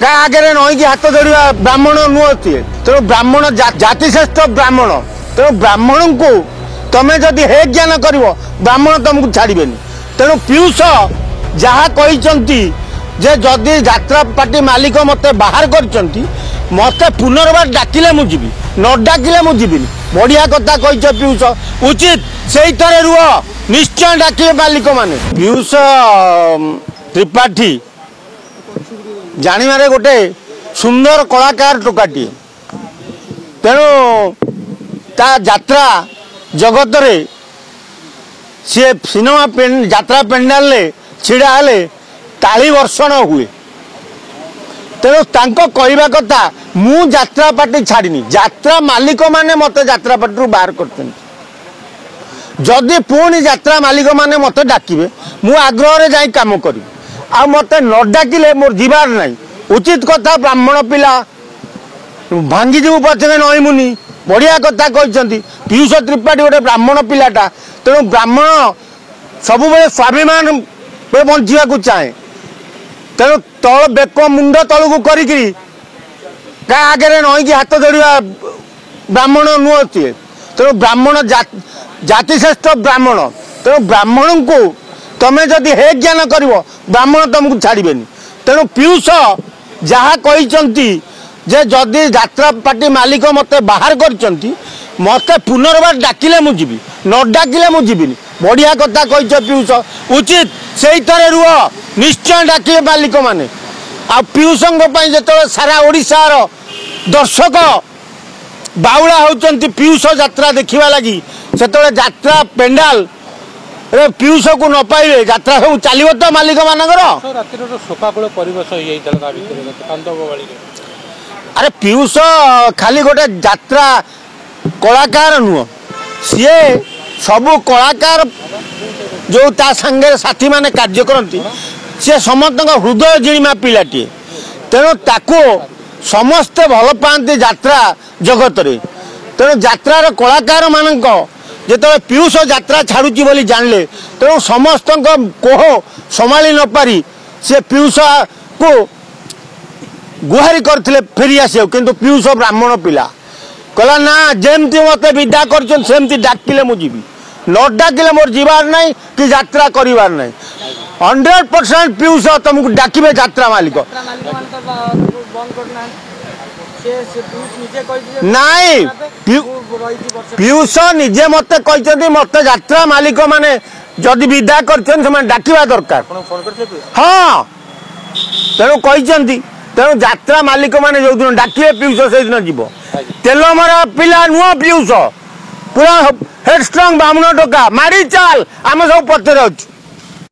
का आगे नईकि हाथ जोड़ा ब्राह्मण नुहे तेणु ब्राह्मण जातिश्रेष्ठ ब्राह्मण तेणु ब्राह्मण को तमें जदि हे ज्ञान कर ब्राह्मण तुमको छाड़े तेणु पीयूष जहाँ कहते जे जदि यात्रा पार्टी मालिक मत बाहर कर मत पुनर्बार डाकिले मुझे न डाकिले मुझे बढ़िया कथा कही पीयूष उचित से ही रुह निश्चय डाकिले मालिक माने पीयूष त्रिपाठी जानिबारे गोटे सुंदर कलाकार टोकाटी तेणु ता यात्रा जगत रे सी सिनेमा यात्रा पेंडाल छिड़ा हेले ताली वर्षण हुए तेणु तांको कहवा कथा मु यात्रा पार्टी छाड़नी यात्रा मालिक माने मत यात्रा पार्टी बाहर करते जदि पुणी यात्रा मालिक माने मत डाकिबे मु आग्रह जाई काम करी आ मत न डाकिले मोर जीवार नहीं उचित कथा ब्राह्मण पिला भांगी जीव पचे नईमुनि बढ़िया कथा कहते पीयूष त्रिपाठी गोटे ब्राह्मण पिलाटा तेणु ब्राह्मण सब स्वाभिमान बंचा चाहे तेणु तल बेक मुंड तल को करी का आगे नईकि हाथ जोड़ा ब्राह्मण नुहे तेणु ब्राह्मण जातिश्रेष्ठ ब्राह्मण तेणु ब्राह्मण को तमें जदि हे ज्ञान कर ब्राह्मण तुमको छाड़े तेणु पीयूष जहाँ कहते जे जदि यात्रा पार्टी मालिक मत बाहर कर मत पुनर्बार डाकिले मुझे न डाकिले मुझे बढ़िया कथा कही पीयूष उचित से ही रुह निश्चय डाकिले मालिक माने आ पीयूष जो सारा ओडिशार दर्शक बाउला होती पीयूष यात्रा देखा लगी से यात्रा पेंडाल पीयूष को न पाइबे यात्रा सब चलो तो मालिक मानकर अरे पीयूष खाली गोटे यात्रा कलाकार नुह सी सब कलाकार जो ता संगे साथी माने कार्य करती सी समस्त हृदय जिणिमा पिलाटी तेणु ताको समस्ते भल पाती यात्रा जगत रे तेणु यात्रार कलाकार मानक जिते पीयूष यात्रा छाड़ुची बोली जानले तेणु समस्त कोह संभाली न पारी से पीयूष को गुहारी करते फेरी आसे किंतु पीयूष ब्राह्मण पिला कहला ना जमती मत विदा करमती डाकिले मुझे न डाकिले मोर जीवार नहीं कि यात्रा करिवार नहीं 100% पीयूष तुमको डाकिबे यात्रा मालिक नाई पीयूष निजे मत कहते मत यात्रा मालिक माने जदि विदा कर डाकिबा दरकार हाँ तेणु कहते तेणु यात्रा मालिक माने जो दिन डाकिबे पीयूष से दिन जीव तेल मरा पिला नुह पीयूष पूरा हेडस्ट्रंग ब्राह्मण टोका मारी चाल आम सब पचर अच्छु।